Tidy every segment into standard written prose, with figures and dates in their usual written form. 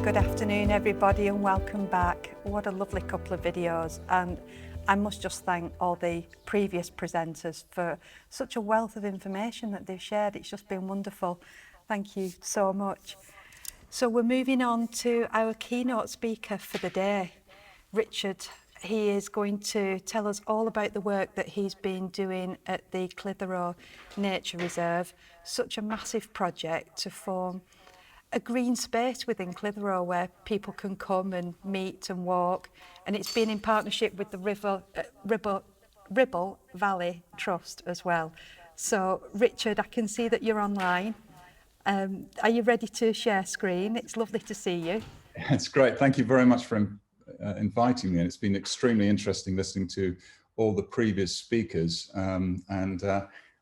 Good afternoon everybody and welcome back. What a lovely couple of videos, and I must just thank all the previous presenters for such a wealth of information that they've shared. It's just been wonderful. Thank you so much. So we're moving on to our keynote speaker for the day, Richard. He is going to tell us all about the work that he's been doing at the Clitheroe Nature Reserve, such a massive project to form a green space within Clitheroe where people can come and meet and walk, and it's been in partnership with the Ribble Valley Trust as well. So Richard, I can see that you're online. Are you ready to share screen? It's lovely to see you. It's great. Thank you very much for inviting me, and it's been extremely interesting listening to all the previous speakers and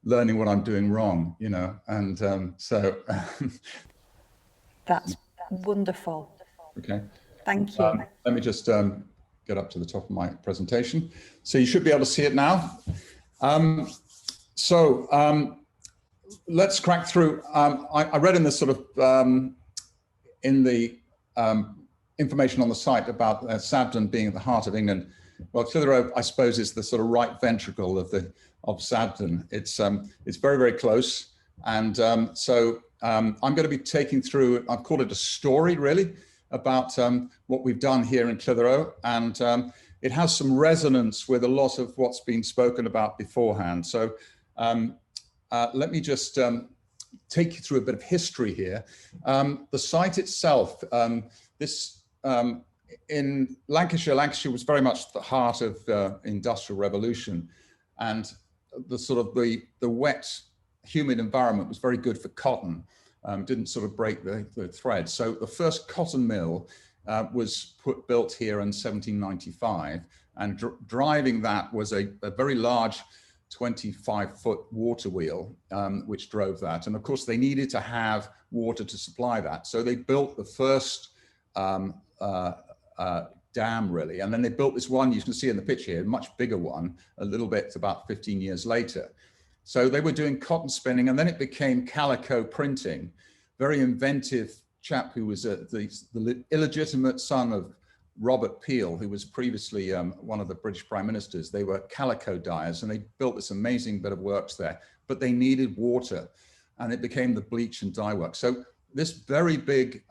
learning what I'm doing wrong, you know, and so That's wonderful. Okay. Thank you. Let me just get up to the top of my presentation. So you should be able to see it now. Let's crack through. I read in the sort of, in the information on the site about Sabden being at the heart of England. Well, Clitheroe, I suppose, is the sort of right ventricle of Sabden. It's very, very close. And I'm going to be taking through, I've called it a story really, about what we've done here in Clitheroe, and it has some resonance with a lot of what's been spoken about beforehand. So let me just take you through a bit of history here. The site itself, in Lancashire was very much the heart of the Industrial Revolution, and the wet, humid environment was very good for cotton, didn't sort of break the thread. So the first cotton mill was built here in 1795, and driving that was a very large 25-foot water wheel, which drove that. And of course they needed to have water to supply that. So they built the first dam really, and then they built this one you can see in the picture here, a much bigger one, a little bit about 15 years later. So they were doing cotton spinning, and then it became calico printing. Very inventive chap who was the illegitimate son of Robert Peel, who was previously one of the British prime ministers. They were calico dyers, and they built this amazing bit of works there, but they needed water, and it became the bleach and dye work. So this very big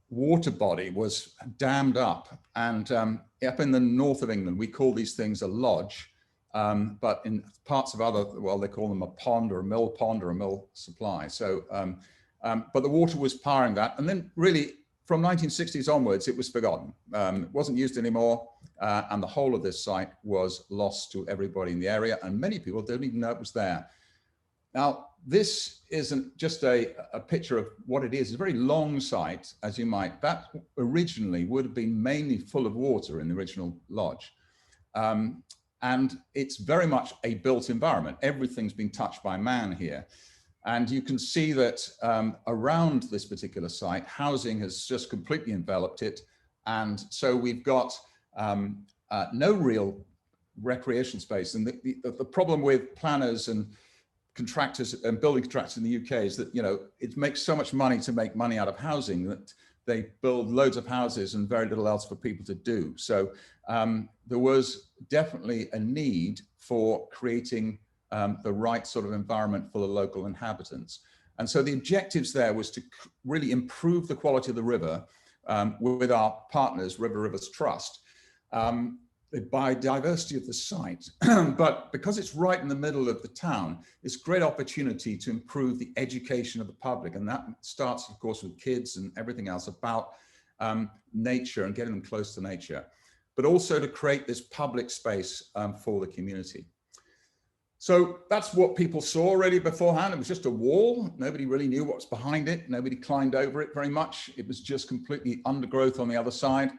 water body was dammed up, and up in the north of England, we call these things a lodge. But in parts of well, they call them a pond or a mill supply. So, but the water was powering that. And then really from 1960s onwards, it was forgotten. It wasn't used anymore. And the whole of this site was lost to everybody in the area. And many people don't even know it was there. Now, this isn't just a picture of what it is. It's a very long site, as you might. That originally would have been mainly full of water in the original lodge. And it's very much a built environment. Everything's been touched by man here. And you can see that around this particular site, housing has just completely enveloped it. And so we've got no real recreation space. And the problem with planners and contractors and building contractors in the UK is that, you know, it makes so much money to make money out of housing that they build loads of houses and very little else for people to do. So there was definitely a need for creating the right sort of environment for the local inhabitants. And so the objectives there was to really improve the quality of the river with our partners, River Rivers Trust, the biodiversity of the site. But because it's right in the middle of the town, it's a great opportunity to improve the education of the public. And that starts, of course, with kids and everything else about nature and getting them close to nature, but also to create this public space for the community. So that's what people saw already beforehand. It was just a wall. Nobody really knew what was behind it. Nobody climbed over it very much. It was just completely undergrowth on the other side,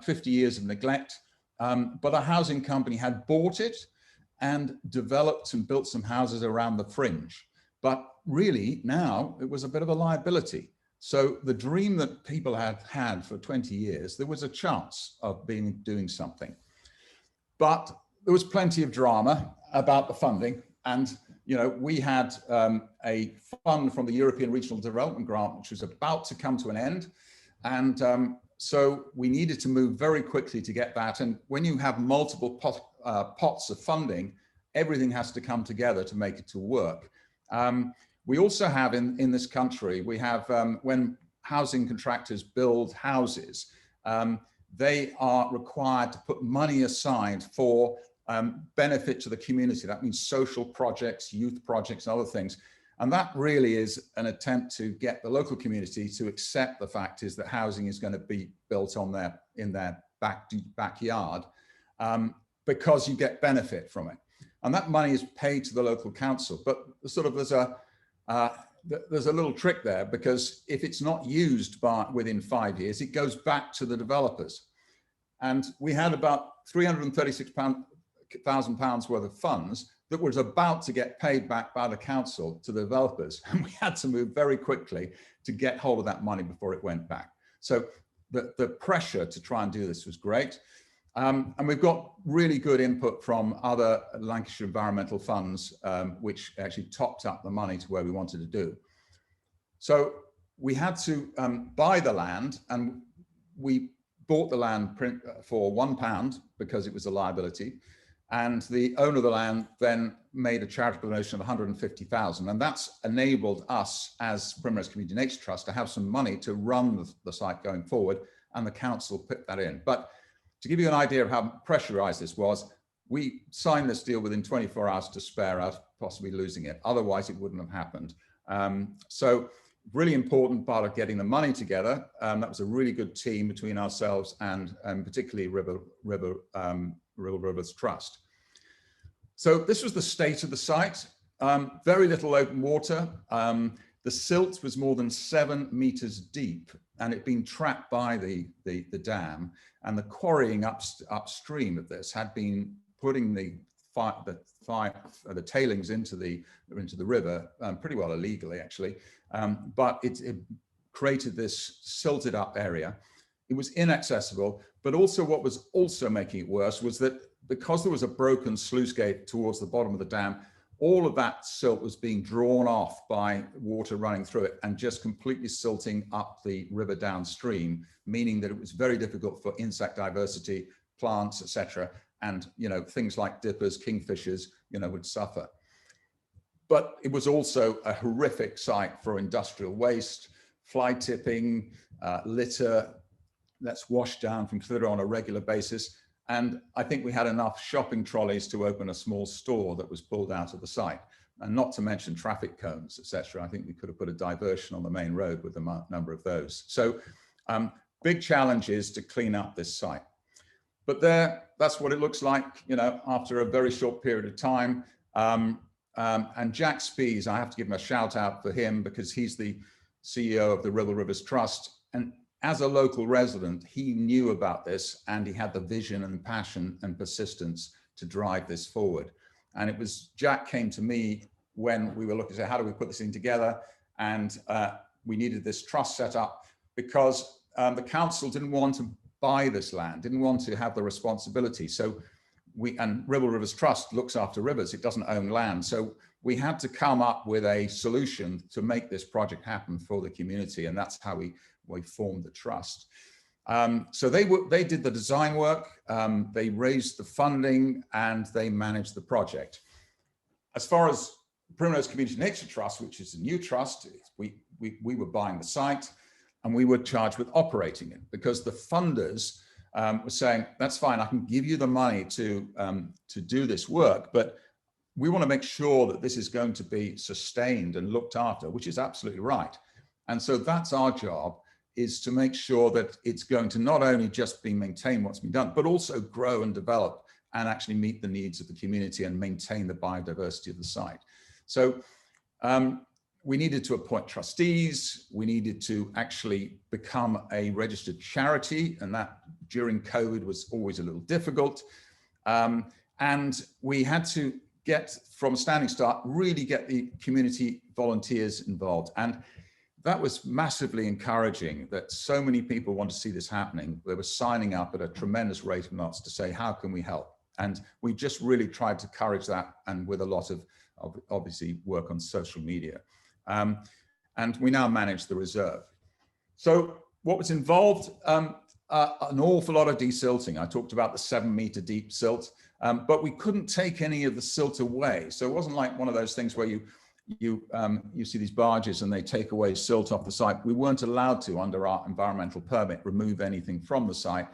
50 years of neglect. But a housing company had bought it and developed and built some houses around the fringe. But really now it was a bit of a liability. So the dream that people had had for 20 years, there was a chance of doing something. But there was plenty of drama about the funding. And, you know, we had a fund from the European Regional Development Grant, which was about to come to an end. And so we needed to move very quickly to get that. And when you have multiple pots of funding, everything has to come together to make it to work. We also have in this country, we have when housing contractors build houses, they are required to put money aside for benefit to the community. That means social projects, youth projects, and other things. And that really is an attempt to get the local community to accept the fact is that housing is going to be built on in their backyard because you get benefit from it. And that money is paid to the local council. But sort of there's a little trick there, because if it's not used within 5 years, it goes back to the developers. And we had about £336,000 worth of funds that was about to get paid back by the council to the developers. And we had to move very quickly to get hold of that money before it went back. So the pressure to try and do this was great. And we've got really good input from other Lancashire environmental funds, which actually topped up the money to where we wanted to do. So we had to buy the land, and we bought the land for £1 because it was a liability. And the owner of the land then made a charitable donation of 150,000. And that's enabled us as Primrose Community Nature Trust to have some money to run the site going forward, and the council put that in. But to give you an idea of how pressurized this was, we signed this deal within 24 hours to spare us possibly losing it. Otherwise, it wouldn't have happened. So really important part of getting the money together. That was a really good team between ourselves and particularly River Rivers Trust. So this was the state of the site. Very little open water. The silt was more than 7 meters deep, and it'd been trapped by the dam. And the quarrying upstream of this had been putting the tailings into the river pretty well illegally, actually. But it created this silted up area. It was inaccessible, but also what was also making it worse was that because there was a broken sluice gate towards the bottom of the dam, all of that silt was being drawn off by water running through it and just completely silting up the river downstream, meaning that it was very difficult for insect diversity, plants, etc. And, things like dippers, kingfishers, would suffer. But it was also a horrific site for industrial waste, fly tipping, litter that's washed down from Clitheroe on a regular basis. And I think we had enough shopping trolleys to open a small store that was pulled out of the site, and not to mention traffic cones, etc. I think we could have put a diversion on the main road with a number of those. So big challenges to clean up this site. But that's what it looks like, after a very short period of time. And Jack Spees, I have to give him a shout out for him because he's the CEO of the River Rivers Trust. And as a local resident, he knew about this, and he had the vision and passion and persistence to drive this forward. And it was Jack came to me when we were looking at how do we put this thing together, and we needed this trust set up because the council didn't want to buy this land, didn't want to have the responsibility. So and River Rivers Trust looks after rivers, it doesn't own land. So we had to come up with a solution to make this project happen for the community, and that's how we formed the trust. So they did the design work, they raised the funding, and they managed the project. As far as Primrose Community Nature Trust, which is a new trust, we were buying the site, and we were charged with operating it because the funders were saying, that's fine, I can give you the money to do this work, but we want to make sure that this is going to be sustained and looked after, which is absolutely right. And so that's our job, is to make sure that it's going to not only just be maintain what's been done, but also grow and develop and actually meet the needs of the community and maintain the biodiversity of the site. So we needed to appoint trustees, we needed to actually become a registered charity, and that during COVID was always a little difficult. And we had to get, from a standing start, really get the community volunteers involved. And that was massively encouraging that so many people want to see this happening. They were signing up at a tremendous rate of knots to say, how can we help? And we just really tried to encourage that, and with a lot of obviously work on social media. And we now manage the reserve. So what was involved, an awful lot of desilting. I talked about the 7-meter deep silt, but we couldn't take any of the silt away. So it wasn't like one of those things where you see these barges and they take away silt off the site. We weren't allowed to, under our environmental permit, remove anything from the site.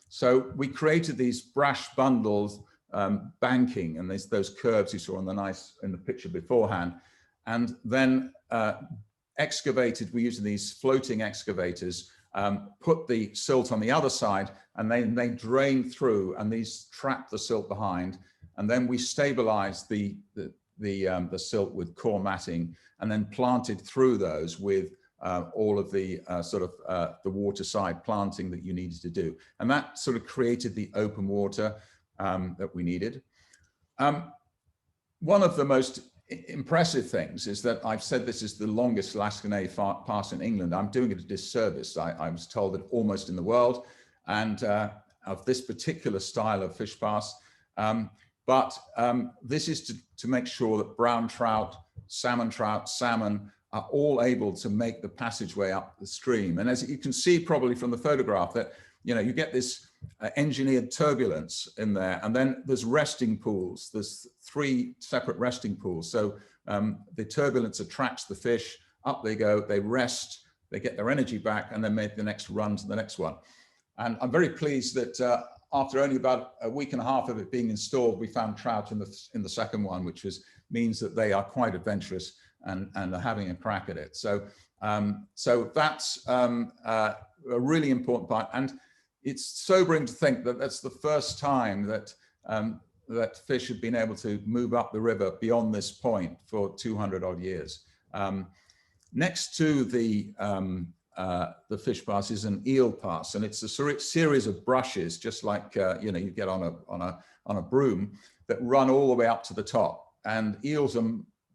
So we created these brash bundles, banking, and those curves you saw in the picture beforehand, and then excavated. We're using these floating excavators, put the silt on the other side, and they drain through, and these trap the silt behind, and then we stabilize the silt with core matting, and then planted through those with all of the the waterside planting that you needed to do. And that sort of created the open water that we needed. One of the most impressive things is that I've said this is the longest Alaskan pass in England. I'm doing it a disservice. I was told that almost in the world, and of this particular style of fish pass. But this is to make sure that brown trout, salmon are all able to make the passageway up the stream. And as you can see probably from the photograph, that you get this engineered turbulence in there, and then there's resting pools. There's 3 separate resting pools. So the turbulence attracts the fish, up they go, they rest, they get their energy back, and then make the next run to the next one. And I'm very pleased that after only about a week and a half of it being installed, we found trout in the second one, which means that they are quite adventurous and are having a crack at it. So that's a really important part. And it's sobering to think that that's the first time that that fish have been able to move up the river beyond this point for 200 odd years. Next to the fish pass is an eel pass, and it's a series of brushes, just like you get on a broom, that run all the way up to the top. And eels are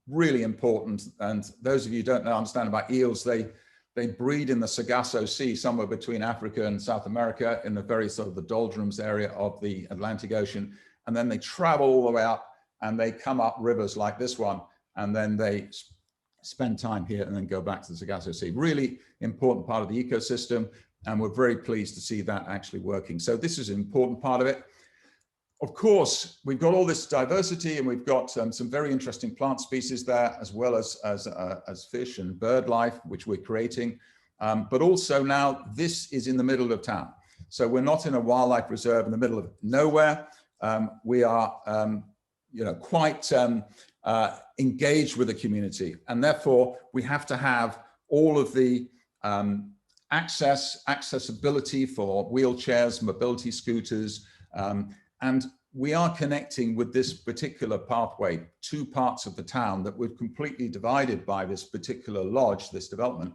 really important. And those of you who don't understand about eels, they breed in the Sargasso Sea, somewhere between Africa and South America, in the very sort of the doldrums area of the Atlantic Ocean. And then they travel all the way up, and they come up rivers like this one, and then they spend time here and then go back to the Sargasso Sea. Really important part of the ecosystem, and we're very pleased to see that actually working. So this is an important part of it. Of course, we've got all this diversity, and we've got some very interesting plant species there, as well as fish and bird life, which we're creating. But also now this is in the middle of town. So we're not in a wildlife reserve in the middle of nowhere. We are quite engaged with the community, and therefore we have to have all of the accessibility for wheelchairs, mobility scooters, and we are connecting with this particular pathway 2 parts of the town that were completely divided by this particular lodge, this development.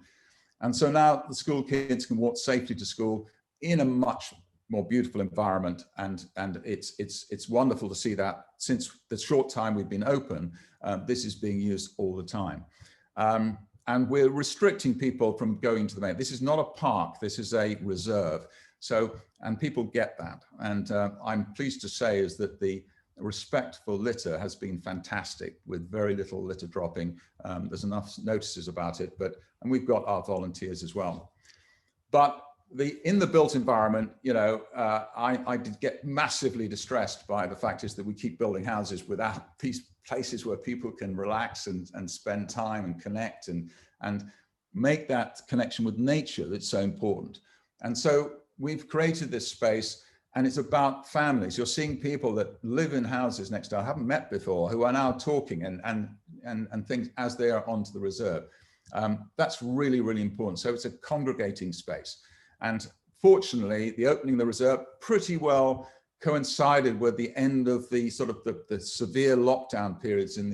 And so now the school kids can walk safely to school in a much more beautiful environment, and it's wonderful to see that since the short time we've been open, this is being used all the time. And we're restricting people from going to the main. This is not a park, this is a reserve. So, and people get that. And I'm pleased to say is that the respect for litter has been fantastic, with very little litter dropping. There's enough notices about it, and we've got our volunteers as well. But in the built environment, I did get massively distressed by the fact is that we keep building houses without these places where people can relax and spend time and connect and make that connection with nature that's so important. And so we've created this space, and it's about families. You're seeing people that live in houses next door, I haven't met before, who are now talking and things as they are onto the reserve. That's really, really important. So it's a congregating space. And fortunately, the opening of the reserve pretty well coincided with the end of the sort of the severe lockdown periods in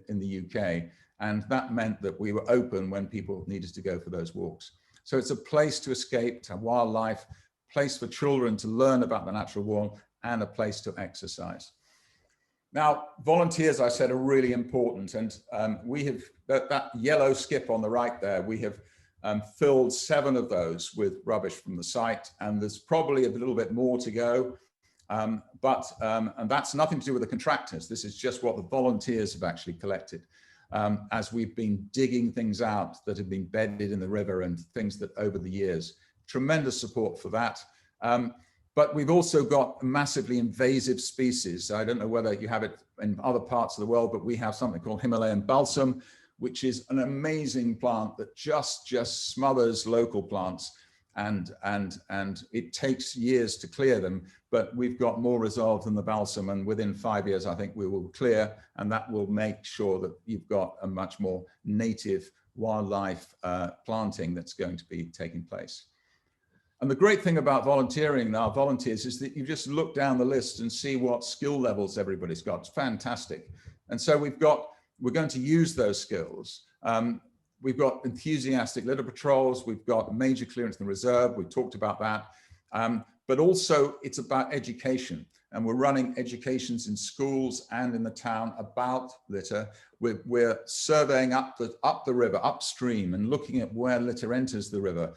the UK. And that meant that we were open when people needed to go for those walks. So it's a place to escape, to wildlife, place for children to learn about the natural world, and a place to exercise. Now, volunteers, I said, are really important. And we have, that yellow skip on the right there, we have filled 7 of those with rubbish from the site, and there's probably a little bit more to go. And that's nothing to do with the contractors. This is just what the volunteers have actually collected as we've been digging things out that have been bedded in the river, and things that over the years tremendous support for that. But we've also got massively invasive species. I don't know whether you have it in other parts of the world, but we have something called Himalayan Balsam, which is an amazing plant that just smothers local plants, and it takes years to clear them, but we've got more resolve than the balsam, and within 5 years I think we will clear, and that will make sure that you've got a much more native wildlife planting that's going to be taking place. And the great thing about volunteering now, volunteers, is that you just look down the list and see what skill levels everybody's got. It's fantastic. And so we're going to use those skills. We've got enthusiastic litter patrols. We've got major clearance in the reserve. We talked about that. But also it's about education. And we're running educations in schools and in the town about litter. We're surveying up the river, upstream, and looking at where litter enters the river,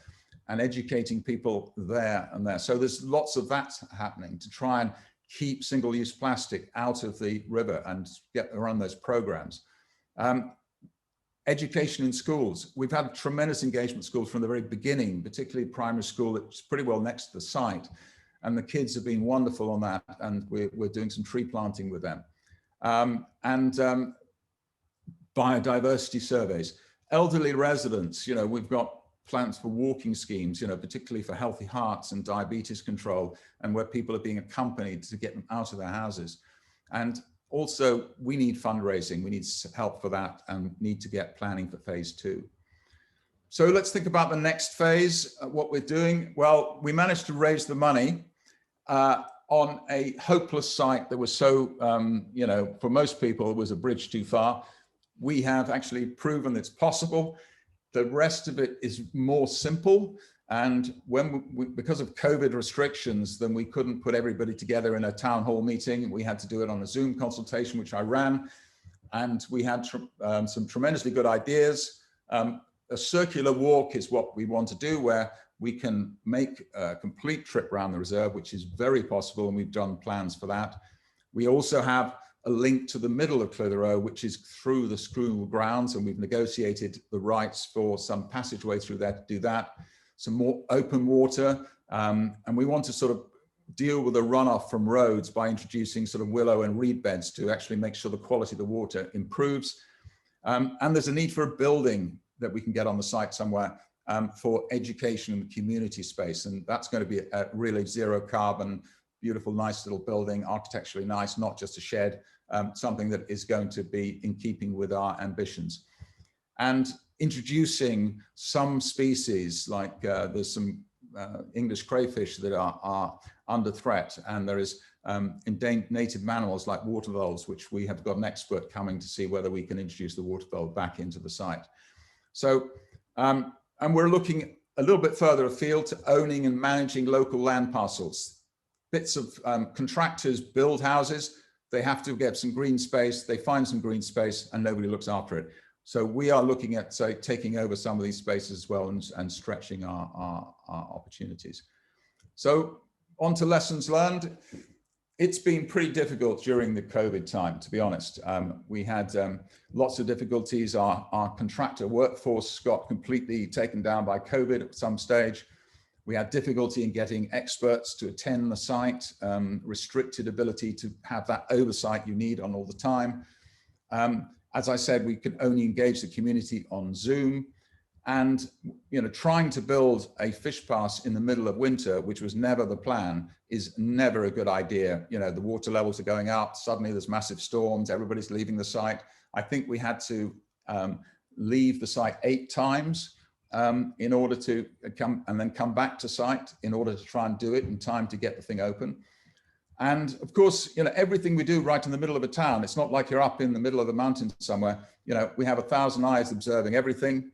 and educating people there and there. So there's lots of that happening to try and keep single-use plastic out of the river and get around those programs. Education in schools. We've had tremendous engagement in schools from the very beginning, particularly primary school. It's pretty well next to the site. And the kids have been wonderful on that. And we're doing some tree planting with them. Biodiversity surveys. Elderly residents, we've got plans for walking schemes, particularly for healthy hearts and diabetes control, and where people are being accompanied to get them out of their houses. And also, we need fundraising. We need help for that, and need to get planning for phase 2. So let's think about the next phase, what we're doing. Well, we managed to raise the money on a hopeless site that was so, for most people, it was a bridge too far. We have actually proven it's possible. The rest of it is more simple. And because of COVID restrictions, then we couldn't put everybody together in a town hall meeting. We had to do it on a Zoom consultation, which I ran. And we had some tremendously good ideas. A circular walk is what we want to do, where we can make a complete trip around the reserve, which is very possible. And we've done plans for that. We also have a link to the middle of Clitheroe, which is through the school grounds, and we've negotiated the rights for some passageway through there to do that. Some more open water, and we want to sort of deal with the runoff from roads by introducing sort of willow and reed beds to actually make sure the quality of the water improves. And there's a need for a building that we can get on the site somewhere for education and community space, and that's going to be a really zero carbon, beautiful, nice little building, architecturally nice, not just a shed. Something that is going to be in keeping with our ambitions. And introducing some species, like there's some English crayfish that are under threat, and there is endangered native mammals like water voles, which we have got an expert coming to see whether we can introduce the water vole back into the site. So, and we're looking a little bit further afield to owning and managing local land parcels. Bits of contractors build houses. They have to get some green space, they find some green space, and nobody looks after it. So we are looking at, say, taking over some of these spaces as well, and stretching our opportunities. So on to lessons learned. It's been pretty difficult during the COVID time, to be honest. We had lots of difficulties. Our contractor workforce got completely taken down by COVID at some stage. We had difficulty in getting experts to attend the site, restricted ability to have that oversight you need on all the time. As I said, we could only engage the community on Zoom, and trying to build a fish pass in the middle of winter, which was never the plan, is never a good idea. The water levels are going up, suddenly there's massive storms, everybody's leaving the site. I think we had to leave the site 8 times. In order to come back to site in order to try and do it in time to get the thing open. And of course, everything we do right in the middle of a town, it's not like you're up in the middle of the mountains somewhere. We have 1,000 eyes observing everything.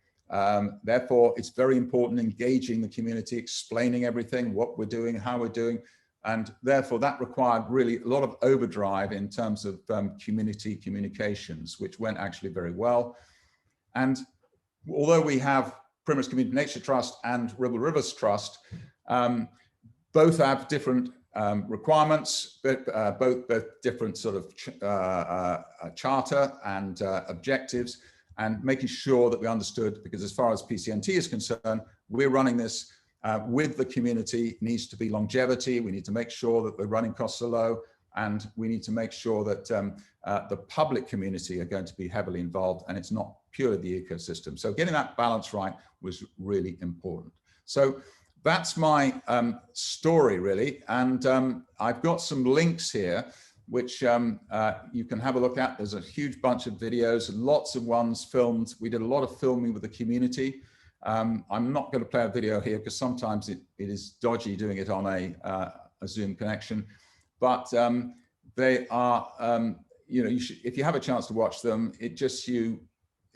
Therefore, it's very important engaging the community, explaining everything, what we're doing, how we're doing. And therefore, that required really a lot of overdrive in terms of community communications, which went actually very well. And although we have Primrose Community Nature Trust and Ribble Rivers Trust, both have different requirements, but both different sort of charter and objectives, and making sure that we understood, because as far as PCNT is concerned, we're running this with the community needs to be longevity. We need to make sure that the running costs are low, and we need to make sure that the public community are going to be heavily involved, and it's not purely the ecosystem. So getting that balance right was really important. So that's my story, really. And I've got some links here, which you can have a look at. There's a huge bunch of videos, lots of ones filmed. We did a lot of filming with the community. I'm not going to play a video here because sometimes it is dodgy doing it on a Zoom connection. But they are, you know, if you have a chance to watch them, it just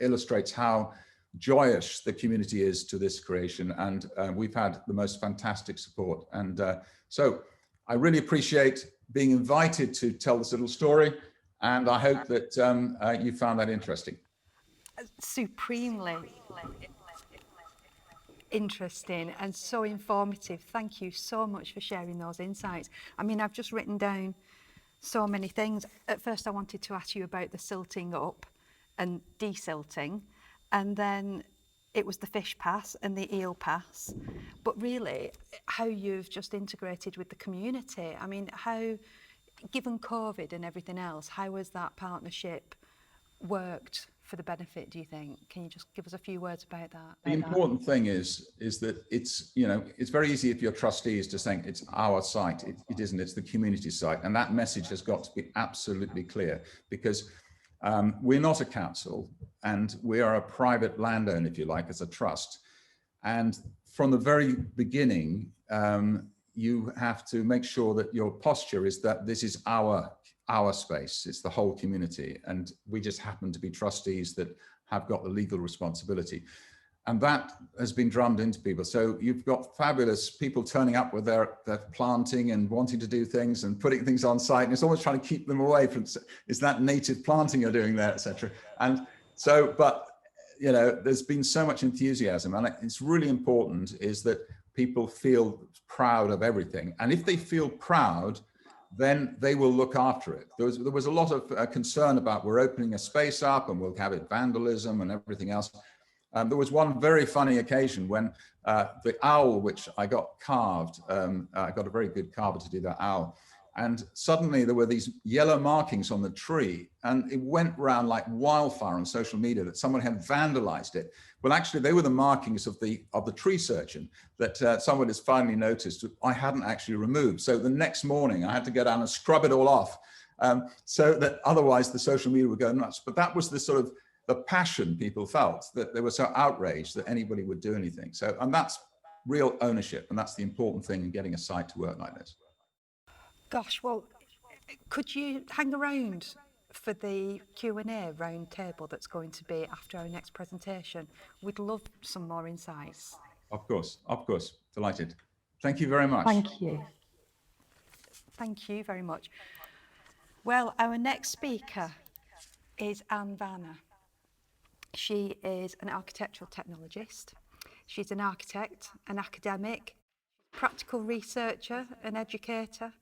illustrates how joyous the community is to this creation. And we've had the most fantastic support. And so I really appreciate being invited to tell this little story. And I hope that you found that interesting. Supremely interesting and so informative. Thank you so much for sharing those insights. I mean, I've just written down so many things. At first, I wanted to ask you about the silting up and desilting, and then it was the fish pass and the eel pass. But really, how you've just integrated with the community. I mean, how, given COVID and everything else, how has that partnership worked for the benefit, do you think? Can you just give us a few words about that? The important thing is that it's, you know, it's very easy if you're trustees to think it's our site. It isn't, it's the community site. And that message has got to be absolutely clear, because we're not a council and we are a private landowner, if you like, as a trust. And from the very beginning, you have to make sure that your posture is that this is our space, it's the whole community, and we just happen to be trustees that have got the legal responsibility. And that has been drummed into people. So you've got fabulous people turning up with their planting and wanting to do things and putting things on site, and it's almost trying to keep them away from, is that native planting you're doing there, etc. And so, but you know, there's been so much enthusiasm, and it's really important is that people feel proud of everything. And if they feel proud, then they will look after it. There was a lot of concern about we're opening a space up and we'll have it vandalism and everything else. There was one very funny occasion when the owl, which I got carved, I got a very good carver to do that owl, and suddenly there were these yellow markings on the tree, and it went around like wildfire on social media that someone had vandalized it. Well, actually, they were the markings of the tree surgeon that someone has finally noticed I hadn't actually removed. So the next morning, I had to go down and scrub it all off, so that otherwise the social media would go nuts. But that was the sort of the passion people felt, that they were so outraged that anybody would do anything. So, and that's real ownership, and that's the important thing in getting a site to work like this. Gosh, well, could you hang around for the Q&A round table that's going to be after our next presentation? We'd love some more insights. Of course, delighted. Thank you very much. Thank you. Thank you very much. Well, our next speaker is Anne Vanner. She is an architectural technologist. She's an architect, an academic, practical researcher, an educator,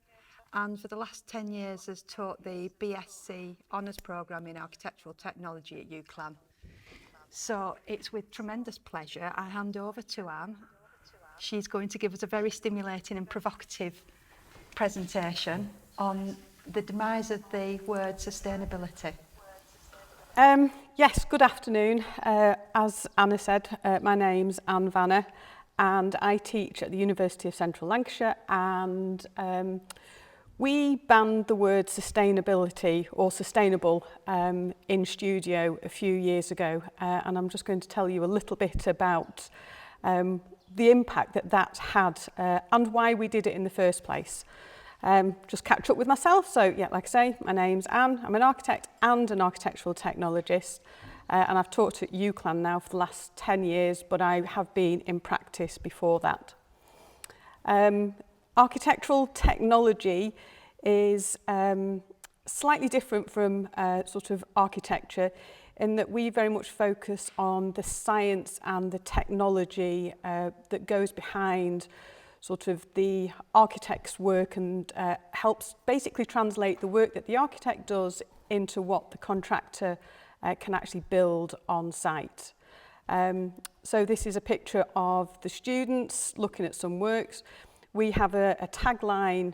and for the last 10 years has taught the BSc Honours Programme in Architectural Technology at UCLan. So it's with tremendous pleasure I hand over to Anne. She's going to give us a very stimulating and provocative presentation on the demise of the word sustainability. Yes, good afternoon. As Anna said, my name's Anne Vanner, and I teach at the University of Central Lancashire, and we banned the word sustainability or sustainable in studio a few years ago, and I'm just going to tell you a little bit about the impact that had and why we did it in the first place. Just catch up with myself. So yeah, like I say, my name's Anne. I'm an architect and an architectural technologist, and I've taught at UCLan now for the last 10 years, but I have been in practice before that. Architectural technology is slightly different from sort of architecture in that we very much focus on the science and the technology that goes behind sort of the architect's work and helps basically translate the work that the architect does into what the contractor can actually build on site. So this is a picture of the students looking at some works. We have a tagline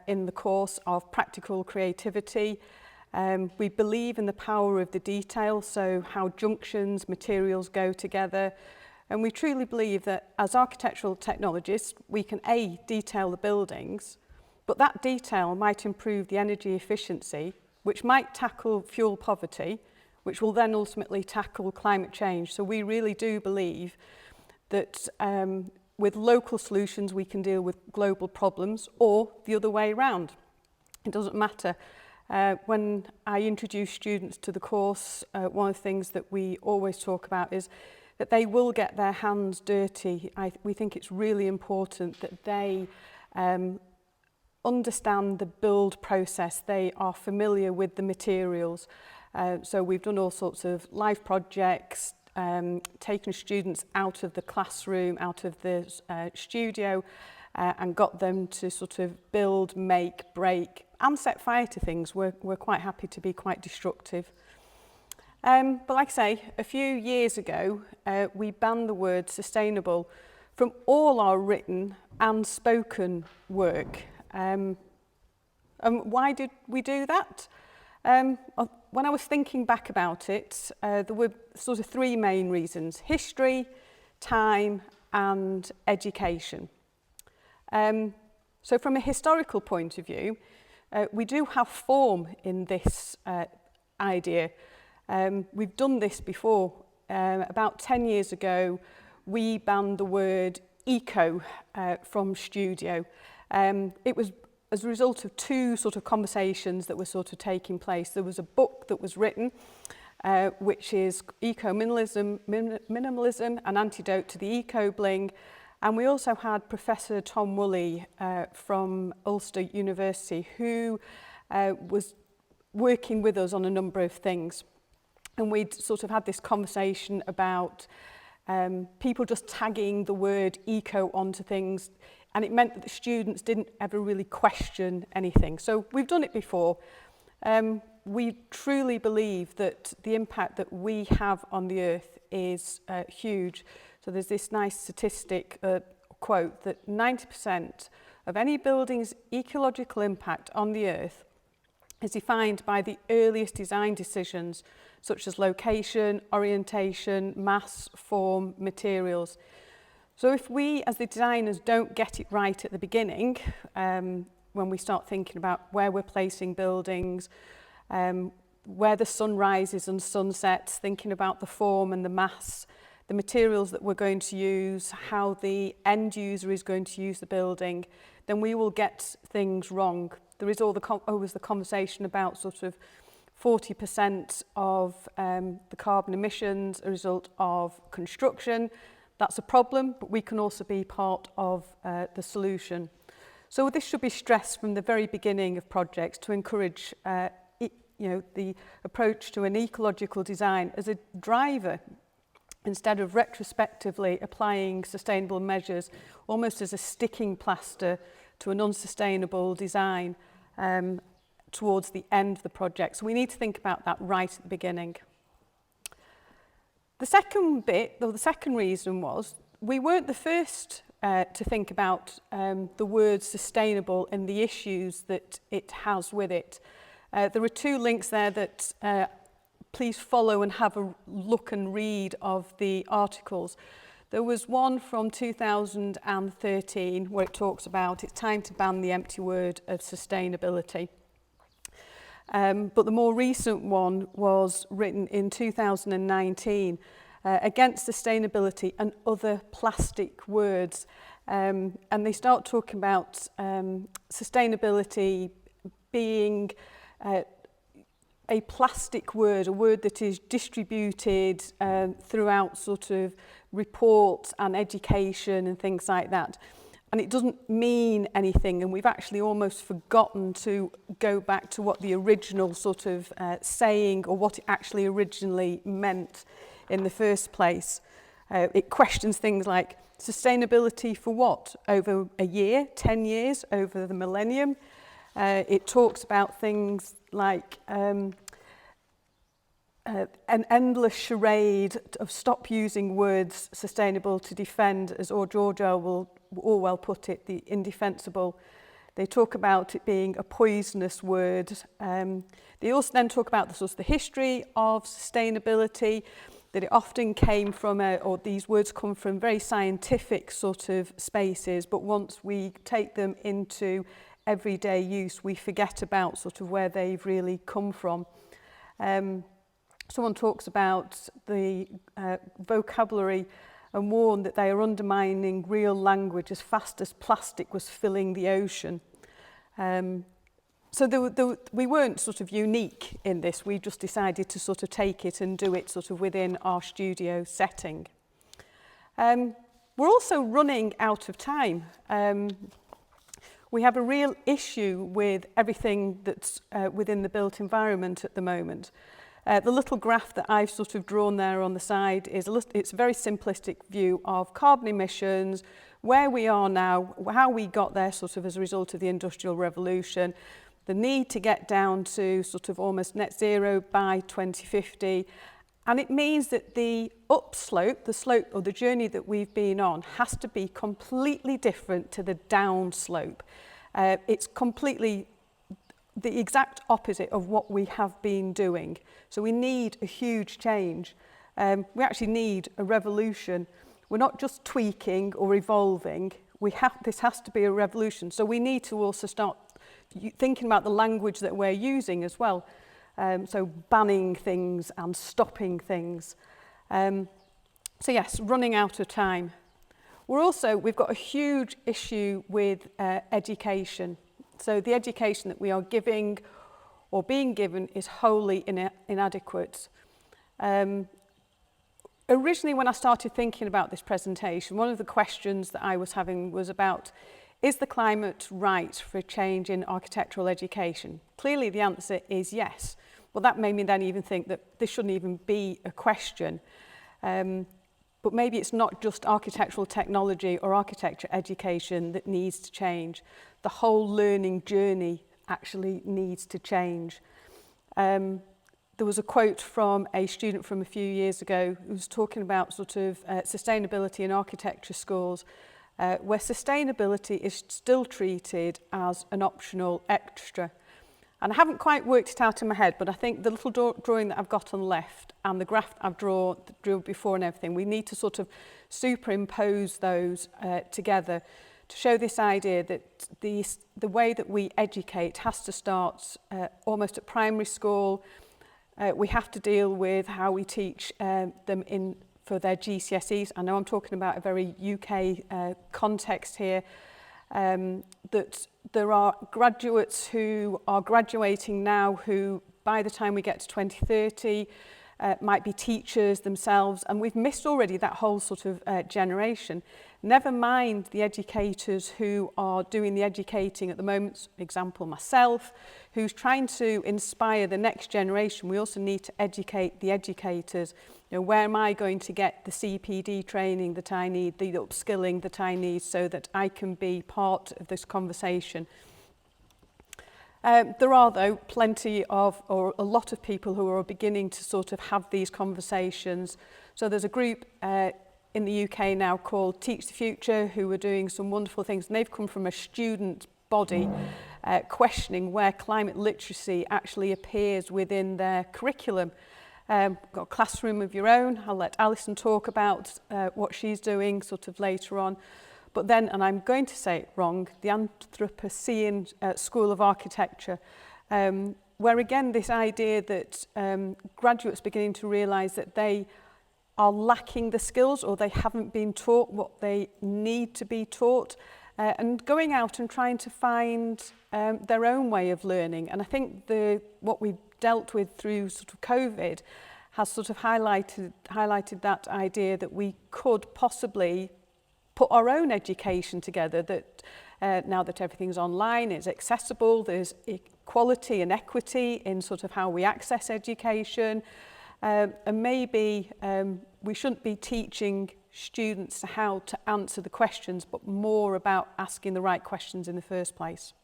in the course of practical creativity. We believe in the power of the detail, so how junctions, materials go together. And we truly believe that as architectural technologists, we can detail the buildings, but that detail might improve the energy efficiency, which might tackle fuel poverty, which will then ultimately tackle climate change. So we really do believe that with local solutions we can deal with global problems, or the other way around. It doesn't matter. When I introduce students to the course, one of the things that we always talk about is that they will get their hands dirty. We think it's really important that they understand the build process. They are familiar with the materials. So we've done all sorts of live projects, taken students out of the classroom, out of the studio, and got them to sort of build, make, break, and set fire to things. We're quite happy to be quite destructive. But like I say, a few years ago, we banned the word sustainable from all our written and spoken work. And why did we do that? When I was thinking back about it, there were sort of three main reasons: history, time, and education. So from a historical point of view, we do have form in this idea. We've done this before. About 10 years ago, we banned the word eco from studio. It was as a result of two sort of conversations that were sort of taking place. There was a book that was written, which is Eco-Minimalism, an antidote to the eco-bling. And we also had Professor Tom Woolley from Ulster University, who was working with us on a number of things. And we'd sort of had this conversation about people just tagging the word eco onto things, and it meant that the students didn't ever really question anything. So we've done it before. We truly believe that the impact that we have on the earth is huge. So there's this nice statistic quote that 90% of any building's ecological impact on the earth is defined by the earliest design decisions, such as location, orientation, mass, form, materials. So if we as the designers don't get it right at the beginning, when we start thinking about where we're placing buildings, where the sun rises and sun sets, thinking about the form and the mass, the materials that we're going to use, how the end user is going to use the building, then we will get things wrong. There is always the conversation about sort of 40% of the carbon emissions a result of construction. That's a problem, but we can also be part of the solution. So this should be stressed from the very beginning of projects to encourage the approach to an ecological design as a driver, instead of retrospectively applying sustainable measures almost as a sticking plaster to an unsustainable design towards the end of the project. So we need to think about that right at the beginning. The second reason was we weren't the first to think about the word sustainable and the issues that it has with it. There are two links there that please follow and have a look and read of the articles. There was one from 2013 where it talks about it's time to ban the empty word of sustainability. But the more recent one was written in 2019 against sustainability and other plastic words. And they start talking about sustainability being a plastic word, a word that is distributed throughout sort of reports and education and things like that. And it doesn't mean anything, and we've actually almost forgotten to go back to what the original sort of saying or what it actually originally meant in the first place. It questions things like sustainability for what? Over a year, 10 years, over the millennium. It talks about things like an endless charade of stop using words sustainable to defend, as George Orwell put it, the indefensible. They talk about it being a poisonous word. They also then talk about the history of sustainability, that it often came from, or these words come from very scientific sort of spaces, but once we take them into everyday use, we forget about sort of where they've really come from. Someone talks about the vocabulary and warned that they are undermining real language as fast as plastic was filling the ocean. So we weren't sort of unique in this. We just decided to sort of take it and do it sort of within our studio setting. We're also running out of time. We have a real issue with everything that's within the built environment at the moment. The little graph that I've sort of drawn there on the side is it's a very simplistic view of carbon emissions, where we are now, how we got there sort of as a result of the Industrial Revolution, the need to get down to sort of almost net zero by 2050. And it means that the upslope, the slope or the journey that we've been on has to be completely different to the downslope. It's completely the exact opposite of what we have been doing. So we need a huge change. We actually need a revolution. We're not just tweaking or evolving. This has to be a revolution. So we need to also start thinking about the language that we're using as well. So banning things and stopping things. So yes, running out of time. We've got a huge issue with education. So the education that we are giving or being given is wholly inadequate. Originally, when I started thinking about this presentation, one of the questions that I was having was about, is the climate right for a change in architectural education? Clearly, the answer is yes. Well, that made me then even think that this shouldn't even be a question. But maybe it's not just architectural technology or architecture education that needs to change. The whole learning journey actually needs to change. There was a quote from a student from a few years ago who was talking about sort of sustainability in architecture schools, where sustainability is still treated as an optional extra. And I haven't quite worked it out in my head, but I think the little drawing that I've got on the left and the graph I've drew before and everything, we need to sort of superimpose those together to show this idea that the way that we educate has to start almost at primary school. We have to deal with how we teach them for their GCSEs. I know I'm talking about a very UK context here, that there are graduates who are graduating now who, by the time we get to 2030, might be teachers themselves, and we've missed already that whole sort of generation. Never mind the educators who are doing the educating at the moment, for example myself, who's trying to inspire the next generation. We also need to educate the educators. You know, where am I going to get the CPD training that I need, the upskilling that I need, so that I can be part of this conversation? There are, though, plenty of, or a lot of people who are beginning to sort of have these conversations. So there's a group in the UK now called Teach the Future, who are doing some wonderful things. And they've come from a student body questioning where climate literacy actually appears within their curriculum. Got a classroom of your own. I'll let Alison talk about what she's doing sort of later on. But then, and I'm going to say it wrong, the Anthropocene School of Architecture, where again this idea that graduates beginning to realise that they are lacking the skills or they haven't been taught what they need to be taught, and going out and trying to find their own way of learning. And I think what we've dealt with through sort of COVID has sort of highlighted that idea that we could possibly put our own education together, that now that everything's online, it's accessible, there's equality and equity in sort of how we access education, and maybe we shouldn't be teaching students how to answer the questions, but more about asking the right questions in the first place.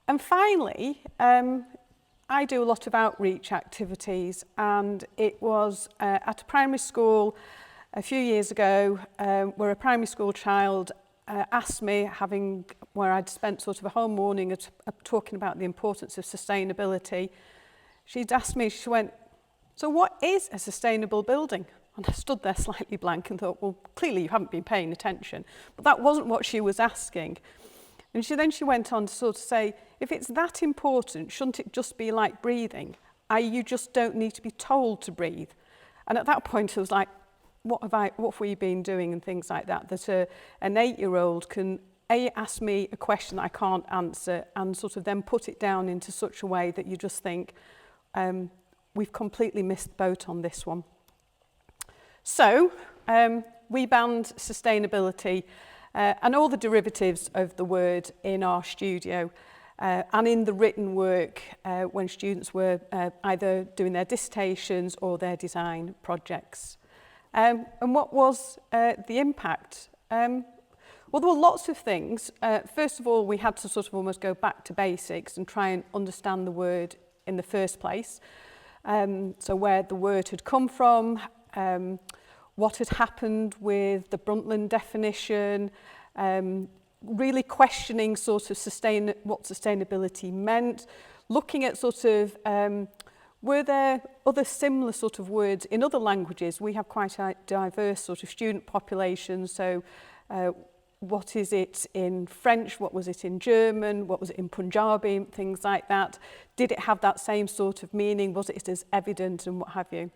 And finally, I do a lot of outreach activities, and it was at a primary school a few years ago where a primary school child asked me, where I'd spent sort of a whole morning talking about the importance of sustainability. She'd asked me, she went, "So what is a sustainable building?" And I stood there slightly blank and thought, well, clearly you haven't been paying attention. But that wasn't what she was asking. And she went on to sort of say, if it's that important, shouldn't it just be like breathing? You just don't need to be told to breathe. And at that point, I was like, what have we been doing and things like that? That an 8-year-old can ask me a question that I can't answer and sort of then put it down into such a way that you just think, we've completely missed the boat on this one. So we banned sustainability and all the derivatives of the word in our studio and in the written work when students were either doing their dissertations or their design projects. And what was the impact? Well, there were lots of things. First of all, we had to sort of almost go back to basics and try and understand the word in the first place. So where the word had come from, what had happened with the Brundtland definition, really questioning sort of what sustainability meant, looking at sort of, were there other similar sort of words in other languages? We have quite a diverse sort of student population, so what is it in French, what was it in German, what was it in Punjabi, things like that. Did it have that same sort of meaning? Was it as evident and what have you?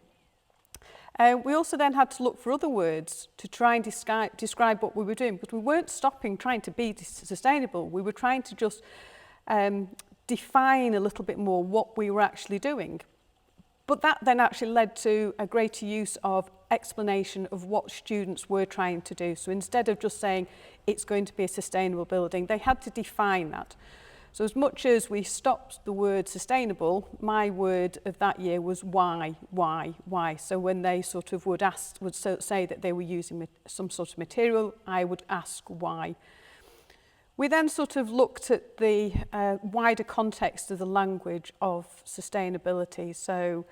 We also then had to look for other words to try and describe what we were doing, but we weren't stopping trying to be sustainable. We were trying to just define a little bit more what we were actually doing. But that then actually led to a greater use of explanation of what students were trying to do. So instead of just saying it's going to be a sustainable building, they had to define that. So as much as we stopped the word sustainable, my word of that year was why. So when they sort of would say that they were using some sort of material, I would ask why. We then sort of looked at the wider context of the language of sustainability. So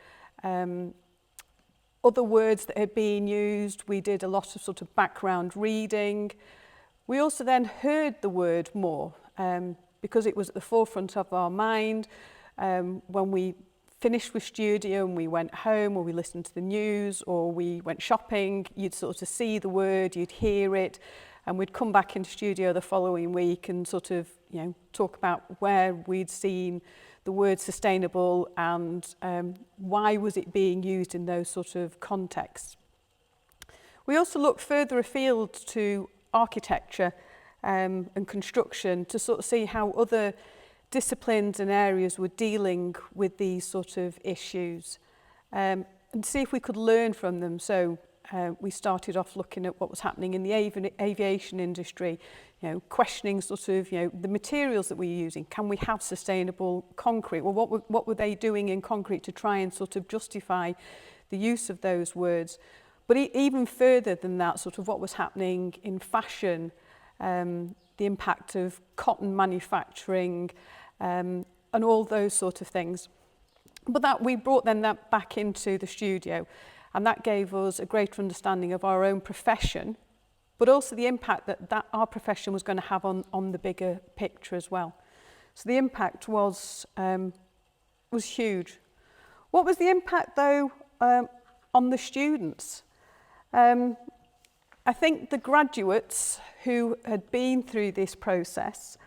other words that had been used, we did a lot of sort of background reading. We also then heard the word more because it was at the forefront of our mind. When we finished with studio and we went home or we listened to the news or we went shopping, you'd sort of see the word, you'd hear it. And we'd come back into studio the following week and sort of, talk about where we'd seen the word sustainable and why was it being used in those sort of contexts. We also looked further afield to architecture and construction to sort of see how other disciplines and areas were dealing with these sort of issues and see if we could learn from them. So we started off looking at what was happening in the aviation industry, questioning sort of, the materials that we're using. Can we have sustainable concrete? Well, what were they doing in concrete to try and sort of justify the use of those words? But even further than that, sort of what was happening in fashion, the impact of cotton manufacturing, and all those sort of things. But that we brought then that back into the studio. And that gave us a greater understanding of our own profession, but also the impact that our profession was going to have on the bigger picture as well. So the impact was huge. What was the impact, though, on the students? I think the graduates who had been through this process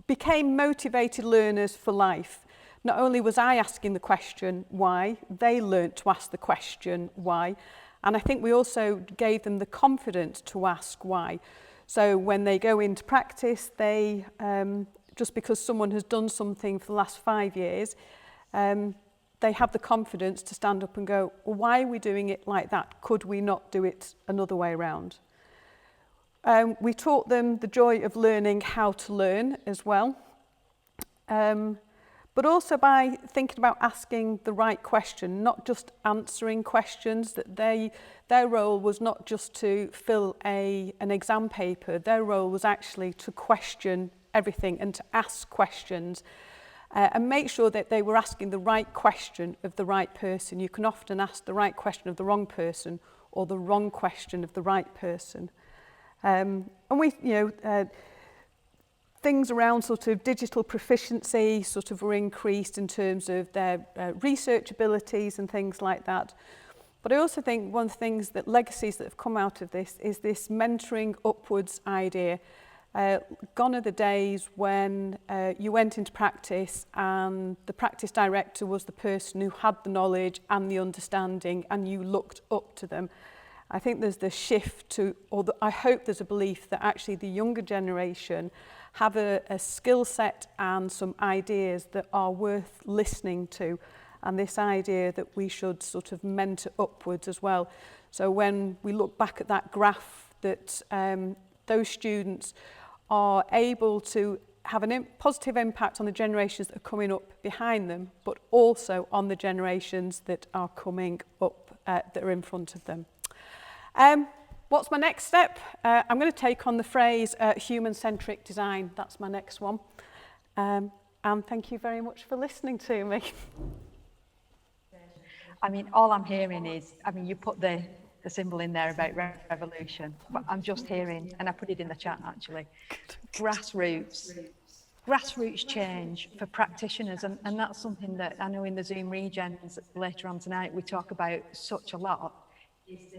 became motivated learners for life. Not only was I asking the question why, they learnt to ask the question why. And I think we also gave them the confidence to ask why. So when they go into practice, they, just because someone has done something for the last 5 years, they have the confidence to stand up and go, well, why are we doing it like that? Could we not do it another way around? We taught them the joy of learning how to learn as well. But also by thinking about asking the right question, not just answering questions, that their role was not just to fill an exam paper, their role was actually to question everything and to ask questions. and make sure that they were asking the right question of the right person. You can often ask the right question of the wrong person or the wrong question of the right person. And we, things around sort of digital proficiency sort of were increased in terms of their research abilities and things like that. But I also think one of the things that legacies that have come out of this is this mentoring upwards idea. Gone are the days when you went into practice and the practice director was the person who had the knowledge and the understanding and you looked up to them. I think there's the shift to, I hope there's a belief that actually the younger generation have a skill set and some ideas that are worth listening to, and this idea that we should sort of mentor upwards as well. So when we look back at that graph, that those students are able to have a positive impact on the generations that are coming up behind them, but also on the generations that are coming up, that are in front of them. What's my next step? I'm going to take on the phrase human-centric design. That's my next one. And thank you very much for listening to me. I mean, all I'm hearing is, I mean, you put the symbol in there about revolution, but I'm just hearing, and I put it in the chat actually, grassroots change for practitioners, and that's something that I know in the Zoom regens later on tonight we talk about such a lot, is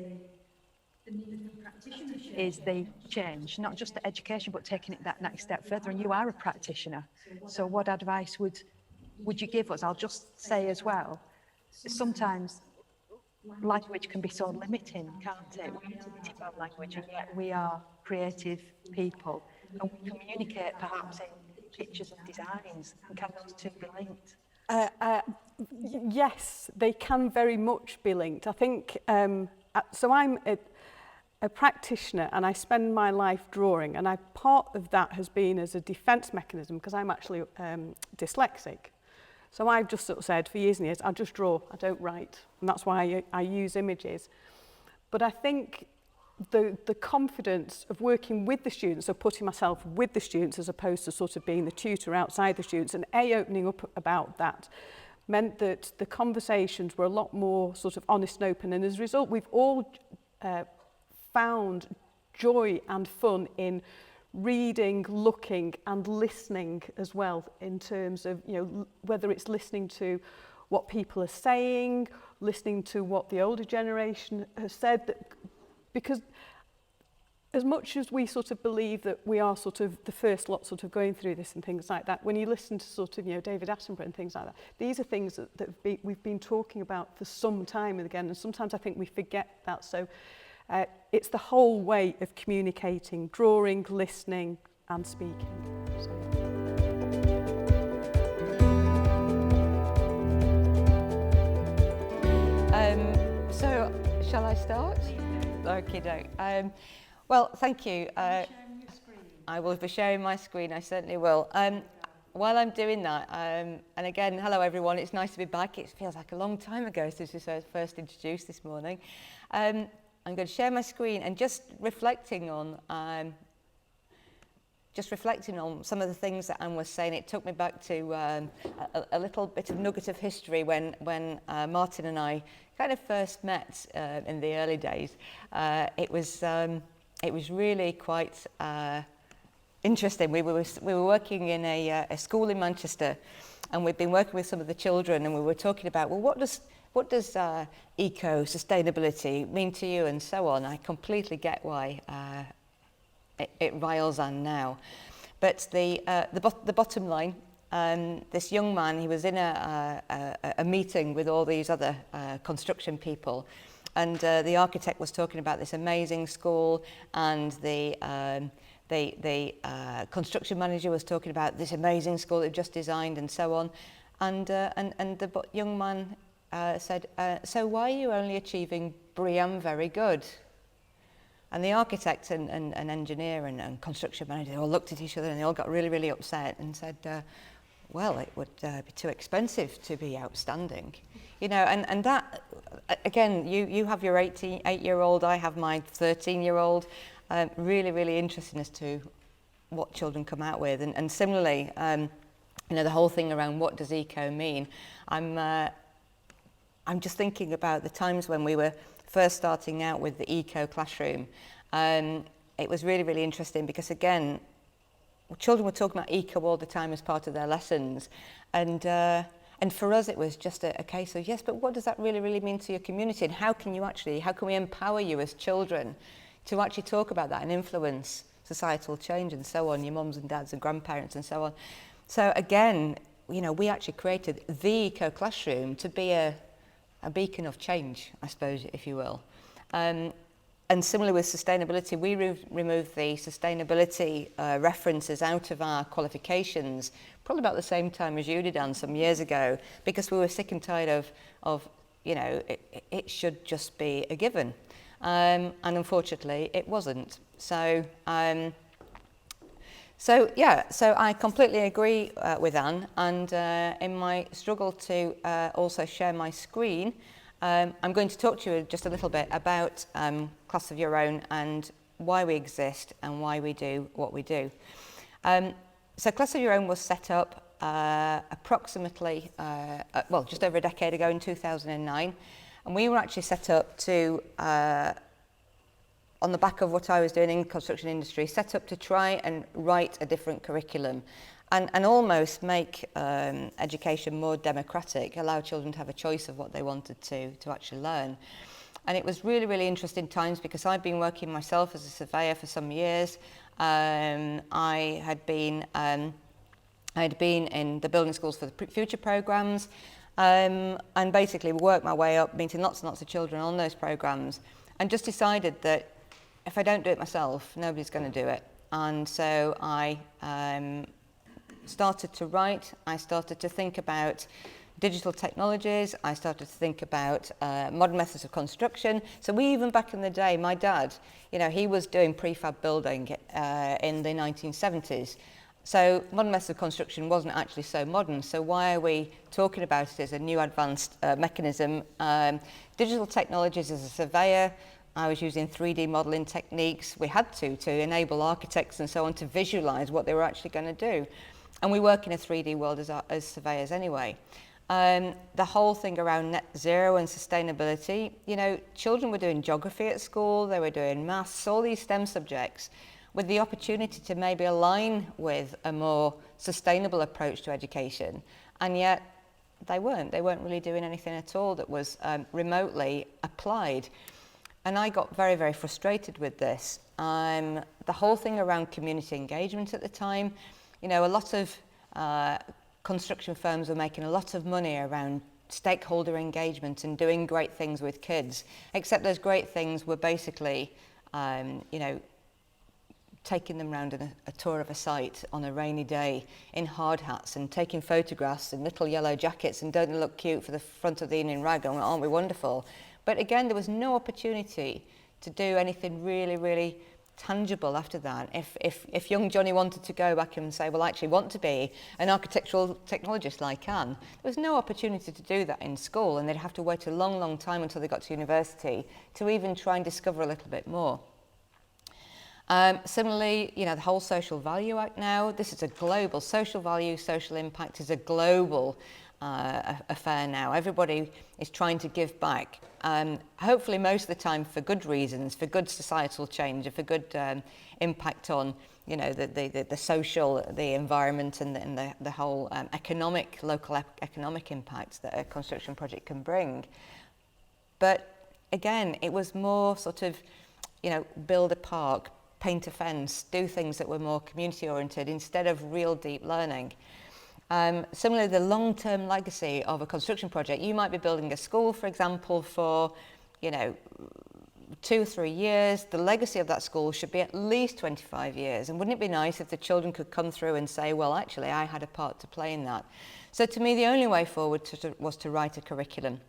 the change, not just the education, but taking it that next step further. And you are a practitioner, so what advice would you give us? I'll just say as well, sometimes language can be so limiting, can't it? We use limited language, and yet we are creative people, and we communicate perhaps in pictures and designs. And can those two be linked? Yes, they can very much be linked. I think, so I'm a practitioner and I spend my life drawing, and part of that has been as a defence mechanism because I'm actually dyslexic. So I've just sort of said for years and years, I'll just draw, I don't write. And that's why I use images. But I think the confidence of working with the students, of putting myself with the students as opposed to sort of being the tutor outside the students, and opening up about that, meant that the conversations were a lot more sort of honest and open. And as a result, we've all found joy and fun in reading, looking and listening as well, in terms of, whether it's listening to what people are saying, listening to what the older generation has said, because as much as we sort of believe that we are sort of the first lot sort of going through this and things like that, when you listen to sort of, David Attenborough and things like that, these are things that we've been talking about for some time and again, and sometimes I think we forget that. So it's the whole way of communicating, drawing, listening and speaking. So shall I start? Okay, well, thank you. I will be sharing my screen, I certainly will. While I'm doing that, and again, hello everyone, it's nice to be back. It feels like a long time ago since we were first introduced this morning. I'm going to share my screen and just reflecting on some of the things that Anne was saying. It took me back to a little bit of nugget of history when Martin and I kind of first met in the early days. It was really quite interesting. We were working in a school in Manchester, and we'd been working with some of the children, and we were talking about, well, what does eco-sustainability mean to you, and so on. I completely get why it riles Anne now. But the bottom line, this young man, he was in a meeting with all these other construction people, and the architect was talking about this amazing school, and the construction manager was talking about this amazing school they've just designed, and so on. And the young man said, so why are you only achieving BREEAM very good? And the architect and engineer and construction manager all looked at each other, and they all got really, really upset and said, well, it would be too expensive to be outstanding. And that, again, you have your 8-year-old, I have my 13-year-old, really, really interesting as to what children come out with. And similarly, you know, the whole thing around what does eco mean. I'm just thinking about the times when we were first starting out with the eco classroom. It was really, really interesting because, again, children were talking about eco all the time as part of their lessons. And for us, it was just a case of, yes, but what does that really, really mean to your community? And how can we empower you as children to actually talk about that and influence societal change and so on, your mums and dads and grandparents and so on. So again, you know, we actually created the eco classroom to be a beacon of change, I suppose, if you will. And similarly with sustainability, we removed the sustainability references out of our qualifications probably about the same time as you did, Anne, some years ago, because we were sick and tired of you know, it should just be a given. And unfortunately, it wasn't. So I completely agree with Anne, and in my struggle to also share my screen, I'm going to talk to you just a little bit about Class of Your Own and why we exist and why we do what we do. So Class of Your Own was set up approximately, just over a decade ago in 2009, and we were actually set up to on the back of what I was doing in the construction industry, set up to try and write a different curriculum and almost make education more democratic, allow children to have a choice of what they wanted to actually learn. And it was really, really interesting times because I'd been working myself as a surveyor for some years. I had been in the building schools for the future programs, and basically worked my way up, meeting lots and lots of children on those programs, and just decided that if I don't do it myself, nobody's going to do it. And so I started to write. I started to think about digital technologies. I started to think about modern methods of construction. So we, even back in the day, my dad, you know, he was doing prefab building in the 1970s. So modern methods of construction wasn't actually so modern. So why are we talking about it as a new advanced mechanism? Digital technologies as a surveyor, I was using 3D modelling techniques. We had to enable architects and so on to visualise what they were actually going to do. And we work in a 3D world as surveyors anyway. The whole thing around net zero and sustainability, you know, children were doing geography at school, they were doing maths, all these STEM subjects, with the opportunity to maybe align with a more sustainable approach to education. And yet they weren't really doing anything at all that was remotely applied. And I got very, very frustrated with this. The whole thing around community engagement at the time, you know, a lot of construction firms were making a lot of money around stakeholder engagement and doing great things with kids, except those great things were basically, you know, taking them around on a tour of a site on a rainy day in hard hats and taking photographs in little yellow jackets and don't they look cute for the front of the evening rag, and aren't we wonderful? But again, there was no opportunity to do anything really, really tangible after that. If young Johnny wanted to go back and say, well, I actually want to be an architectural technologist like Anne, there was no opportunity to do that in school, and they'd have to wait a long, long time until they got to university to even try and discover a little bit more. Similarly, you know, the whole social value act now, this is a global social value, social impact is a global affair now. Everybody is trying to give back, hopefully most of the time for good reasons, for good societal change, and for good impact on, you know, the social, the environment, and the whole local economic impact that a construction project can bring. But again, it was more sort of, you know, build a park, paint a fence, do things that were more community oriented instead of real deep learning. Similarly, the long-term legacy of a construction project, you might be building a school, for example, for, you know, 2 or 3 years. The legacy of that school should be at least 25 years. And wouldn't it be nice if the children could come through and say, well, actually, I had a part to play in that. So to me, the only way forward was to write a curriculum.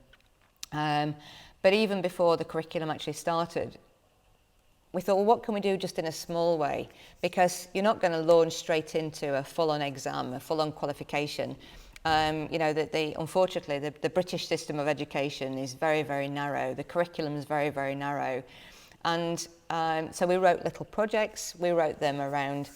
But even before the curriculum actually started, we thought, well, what can we do just in a small way? Because you're not going to launch straight into a full-on exam, a full-on qualification. You know, unfortunately, the British system of education is very, very narrow. The curriculum is very, very narrow. And so we wrote little projects. We wrote them around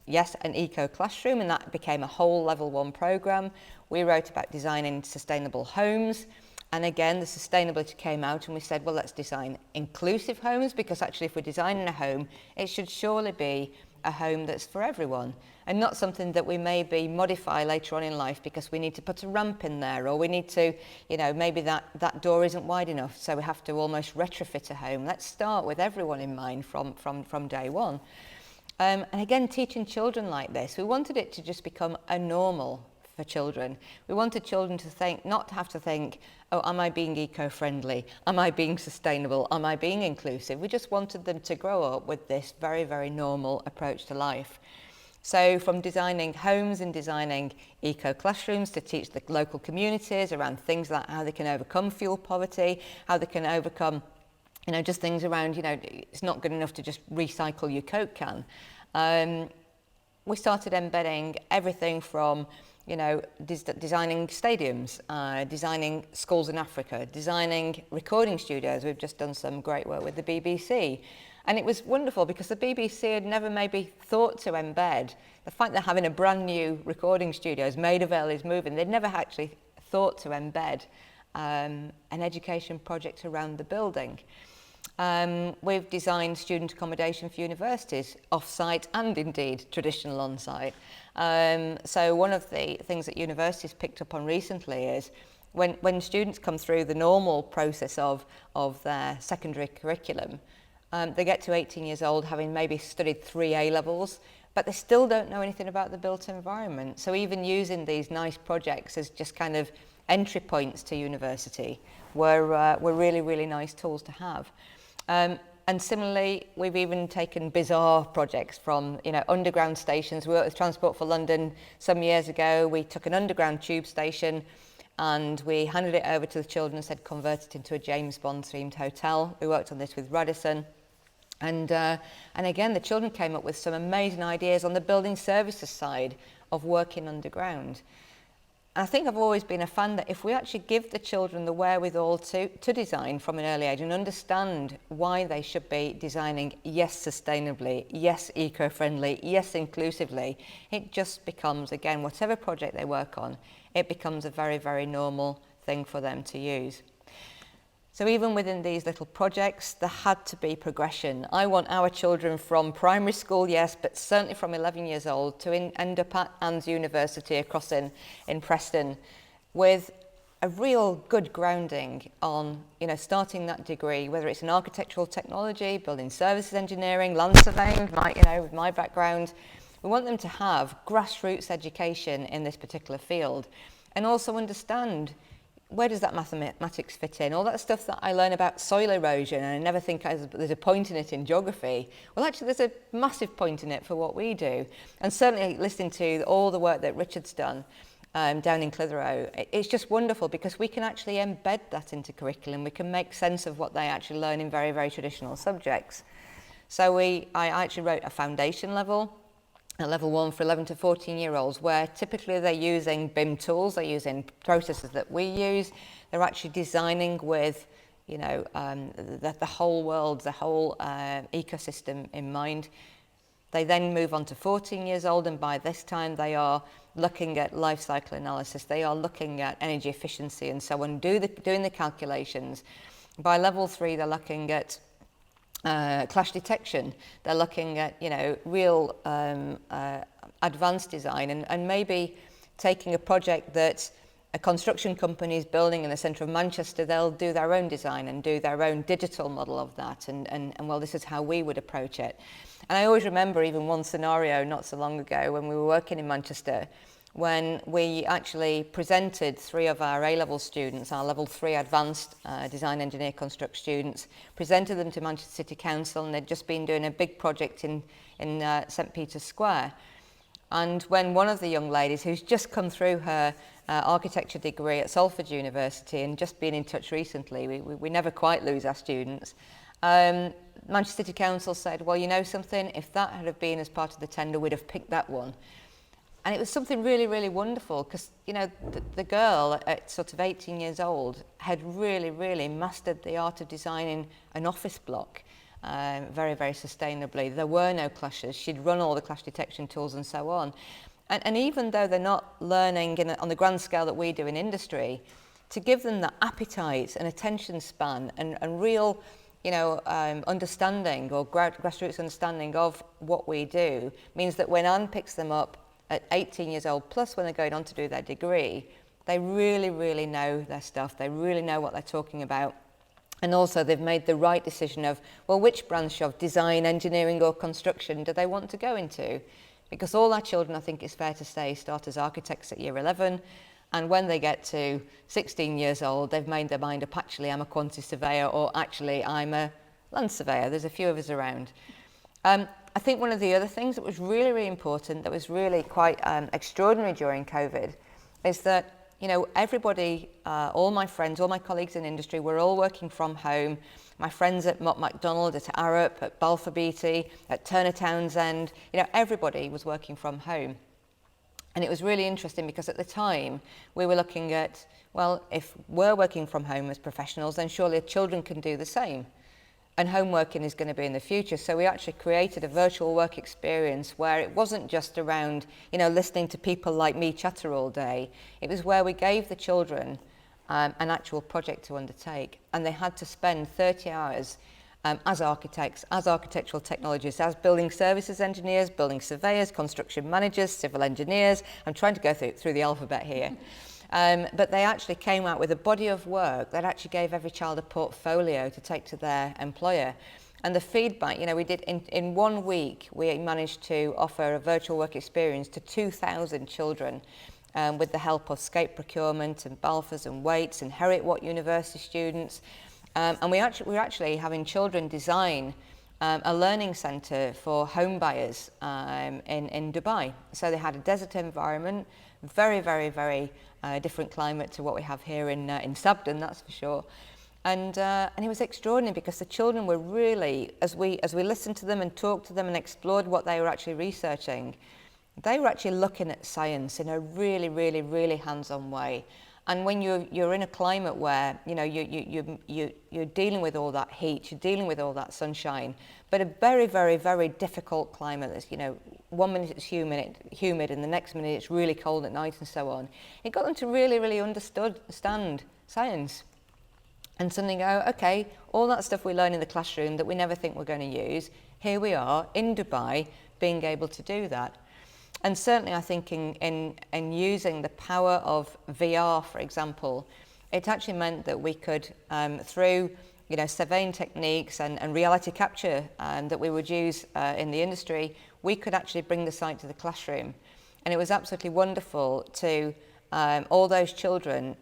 yes, an eco classroom, and that became a whole level 1 program. We wrote about designing sustainable homes. And again, the sustainability came out and we said, well, let's design inclusive homes, because actually if we're designing a home, it should surely be a home that's for everyone and not something that we maybe modify later on in life because we need to put a ramp in there, or we need to, you know, maybe that door isn't wide enough, so we have to almost retrofit a home. Let's start with everyone in mind from day one. And again, teaching children like this, we wanted it to just become a normal for children. We wanted children to think, not have to think, oh, am I being eco-friendly? Am I being sustainable? Am I being inclusive? We just wanted them to grow up with this very, very normal approach to life. So from designing homes and designing eco-classrooms to teach the local communities around things like how they can overcome fuel poverty, how they can overcome, you know, just things around, you know, it's not good enough to just recycle your Coke can. We started embedding everything from, you know, designing stadiums, designing schools in Africa, designing recording studios. We've just done some great work with the BBC. And it was wonderful because the BBC had never maybe thought to embed the fact that having a brand new recording studios made of Ellie's moving, they'd never actually thought to embed an education project around the building. We've designed student accommodation for universities, off-site and indeed traditional on-site. So one of the things that universities picked up on recently is when students come through the normal process of their secondary curriculum, they get to 18 years old having maybe studied 3 A-levels, but they still don't know anything about the built environment. So even using these nice projects as just kind of entry points to university were really, really nice tools to have. And similarly, we've even taken bizarre projects from, you know, underground stations. We worked with Transport for London some years ago. We took an underground tube station and we handed it over to the children and said, convert it into a James Bond themed hotel. We worked on this with Radisson. And again, the children came up with some amazing ideas on the building services side of working underground. I think I've always been a fan that if we actually give the children the wherewithal to design from an early age and understand why they should be designing, yes, sustainably, yes, eco-friendly, yes, inclusively, it just becomes, again, whatever project they work on, it becomes a very, very normal thing for them to use. So even within these little projects, there had to be progression. I want our children from primary school, yes, but certainly from 11 years old to end up at Anne's University across in Preston with a real good grounding on, you know, starting that degree, whether it's in architectural technology, building services engineering, land surveying, with my background. We want them to have grassroots education in this particular field and also understand, where does that mathematics fit in? All that stuff that I learn about soil erosion, and I never think there's a point in it in geography. Well, actually, there's a massive point in it for what we do. And certainly listening to all the work that Richard's done down in Clitheroe, it's just wonderful because we can actually embed that into curriculum. We can make sense of what they actually learn in very, very traditional subjects. So I actually wrote a foundation level, at level 1 for 11 to 14-year-olds, where typically they're using BIM tools, they're using processes that we use, they're actually designing with, you know, the whole world, the whole ecosystem in mind. They then move on to 14 years old, and by this time they are looking at life cycle analysis, they are looking at energy efficiency and so on, doing the calculations. By level 3, they're looking at clash detection. They're looking at, you know, real advanced design and maybe taking a project that a construction company is building in the centre of Manchester, they'll do their own design and do their own digital model of that and well, this is how we would approach it. And I always remember even one scenario not so long ago when we were working in Manchester, when we actually presented 3 of our A-level students, our level 3 advanced design engineer construct students, presented them to Manchester City Council, and they'd just been doing a big project in St Peter's Square. And when one of the young ladies who's just come through her architecture degree at Salford University and just been in touch recently, we never quite lose our students, Manchester City Council said, well, you know something, if that had have been as part of the tender, we'd have picked that one. And it was something really, really wonderful because, you know, the girl at sort of 18 years old had really, really mastered the art of designing an office block. very, very sustainably. There were no clashes. She'd run all the clash detection tools and so on. And even though they're not learning on the grand scale that we do in industry, to give them the appetite and attention span and real, understanding or grassroots understanding of what we do means that when Anne picks them up at 18 years old, plus when they're going on to do their degree, they really, really know their stuff. They really know what they're talking about. And also they've made the right decision of, well, which branch of design, engineering or construction do they want to go into? Because all our children, I think it's fair to say, start as architects at year 11. And when they get to 16 years old, they've made their mind up, actually, I'm a quantity surveyor, or actually, I'm a land surveyor. There's a few of us around. I think one of the other things that was really, really important, that was really quite extraordinary during COVID, is that everybody, all my friends, all my colleagues in industry, were all working from home. My friends at Mott MacDonald, at Arup, at Balfour Beatty, at Turner Townsend, everybody was working from home. And it was really interesting because at the time we were looking at, well, if we're working from home as professionals, then surely children can do the same. And home working is going to be in the future. So we actually created a virtual work experience where it wasn't just around, listening to people like me chatter all day. It was where we gave the children an actual project to undertake. And they had to spend 30 hours as architects, as architectural technologists, as building services engineers, building surveyors, construction managers, civil engineers. I'm trying to go through the alphabet here. But they actually came out with a body of work that actually gave every child a portfolio to take to their employer. And the feedback, we did in 1 week, we managed to offer a virtual work experience to 2,000 children with the help of Scape Procurement and Balfours and Waits and Heriot-Watt University students. And we're actually having children design a learning centre for home buyers in Dubai. So they had a desert environment, very, very, very different climate to what we have here in Sabden, that's for sure. And it was extraordinary because the children were really, as we listened to them and talked to them and explored what they were actually researching, they were actually looking at science in a really, really, really hands-on way. And when you're in a climate where you're dealing with all that heat, you're dealing with all that sunshine, but a very, very, very difficult climate. That's 1 minute it's humid, and the next minute it's really cold at night, and so on. It got them to really, really understand science, and suddenly go, okay, all that stuff we learn in the classroom that we never think we're going to use, here we are in Dubai, being able to do that. And certainly I think in using the power of VR, for example, it actually meant that we could, through surveying techniques and reality capture that we would use in the industry, we could actually bring the site to the classroom. And it was absolutely wonderful to all those children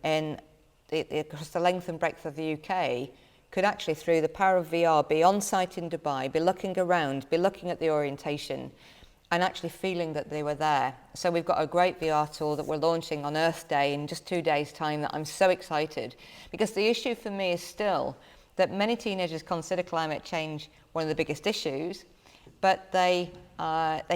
across the length and breadth of the UK could actually, through the power of VR, be on site in Dubai, be looking around, be looking at the orientation, and actually feeling that they were there. So we've got a great VR tool that we're launching on Earth Day in just 2 days' time that I'm so excited. Because the issue for me is still that many teenagers consider climate change one of the biggest issues, but they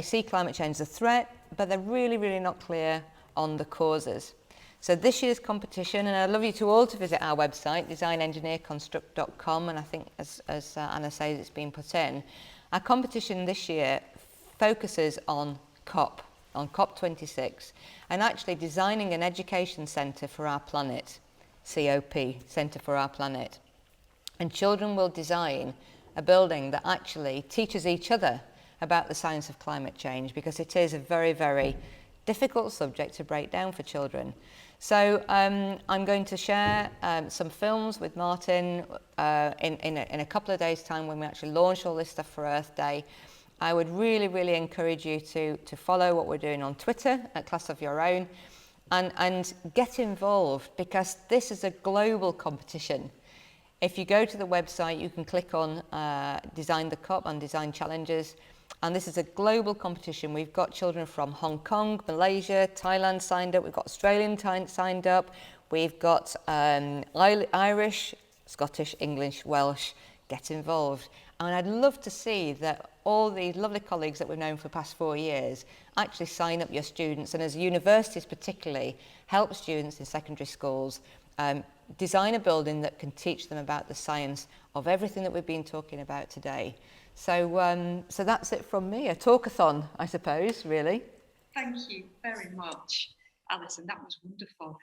see climate change as a threat, but they're really, really not clear on the causes. So this year's competition, and I'd love you to all to visit our website, designengineerconstruct.com, and I think as Anna says, it's been put in. Our competition this year focuses on COP26, and actually designing an education centre for our planet, COP, Centre for Our Planet. And children will design a building that actually teaches each other about the science of climate change, because it is a very, very difficult subject to break down for children. So I'm going to share some films with Martin in a couple of days' time when we actually launch all this stuff for Earth Day. I would really, really encourage you to follow what we're doing on Twitter at Class of Your Own and get involved, because this is a global competition. If you go to the website, you can click on Design the COP and Design Challenges, and this is a global competition. We've got children from Hong Kong, Malaysia, Thailand signed up, we've got Australian signed up, we've got Irish, Scottish, English, Welsh. Get involved. And I'd love to see that all these lovely colleagues that we've known for the past 4 years actually sign up your students, and as universities particularly, help students in secondary schools design a building that can teach them about the science of everything that we've been talking about today. So, so that's it from me, a talkathon, I suppose, really. Thank you very much, Alison. That was wonderful.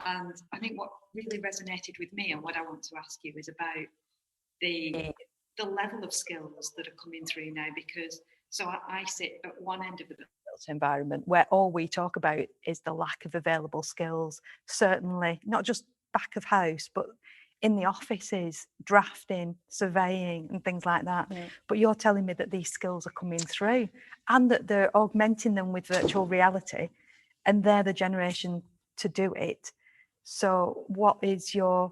And I think what really resonated with me and what I want to ask you is about the level of skills that are coming through now, because I sit at one end of the built environment where all we talk about is the lack of available skills, certainly not just back of house, but in the offices, drafting, surveying and things like that. Yeah. But you're telling me that these skills are coming through and that they're augmenting them with virtual reality, and they're the generation to do it. So what is your,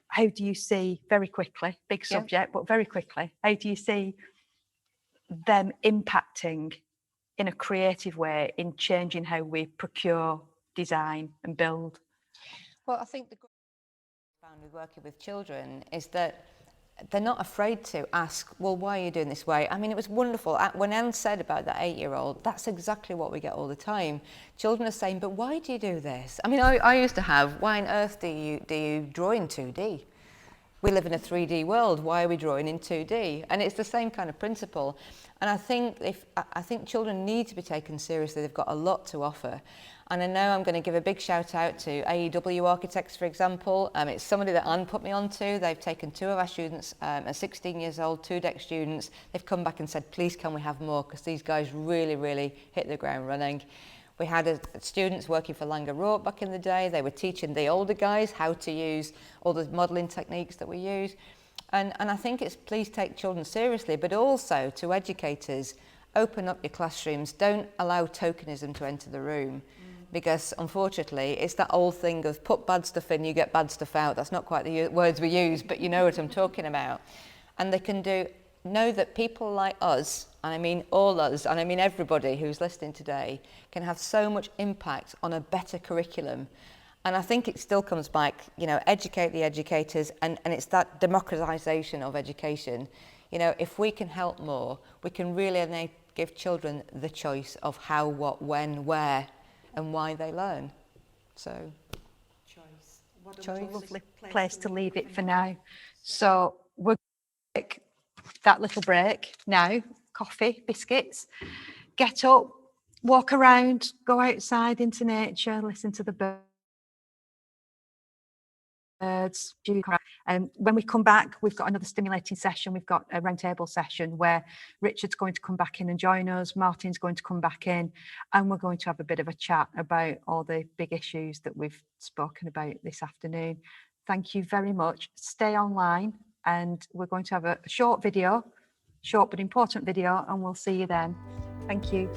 how do you see, very quickly, big subject, but very quickly, how do you see them impacting in a creative way in changing how we procure, design and build? Well, I think the good thing I found with working with children is that they're not afraid to ask, well, why are you doing this way? I mean, it was wonderful. When Anne said about that 8-year-old, that's exactly what we get all the time. Children are saying, but why do you do this? I mean, I used to have, why on earth do you draw in 2D? We live in a 3D world. Why are we drawing in 2D? And it's the same kind of principle. And I think children need to be taken seriously. They've got a lot to offer. And I know I'm going to give a big shout out to AEW Architects, for example. It's somebody that Anne put me onto. They've taken 2 of our students, are 16 years old, 2 deck students. They've come back and said, please can we have more? Because these guys really, really hit the ground running. We had students working for Langer Rourke back in the day. They were teaching the older guys how to use all the modelling techniques that we use. And I think it's please take children seriously, but also to educators, open up your classrooms. Don't allow tokenism to enter the room. Because unfortunately, it's that old thing of put bad stuff in, you get bad stuff out. That's not quite the words we use, but you know what I'm talking about. And they can know that people like us, and I mean all us, and I mean everybody who's listening today, can have so much impact on a better curriculum. And I think it still comes back, educate the educators, and it's that democratisation of education. If we can help more, we can really give children the choice of how, what, when, where, and why they learn. So, choice. What a lovely place to leave it for now. So we're going to take that little break now. Coffee, biscuits. Get up, walk around, go outside into nature, listen to the birds. And when we come back, we've got another stimulating session. We've got a roundtable session where Richard's going to come back in and join us. Martin's going to come back in, and we're going to have a bit of a chat about all the big issues that we've spoken about this afternoon. Thank you very much. Stay online, and we're going to have a short but important video, and we'll see you then. Thank you.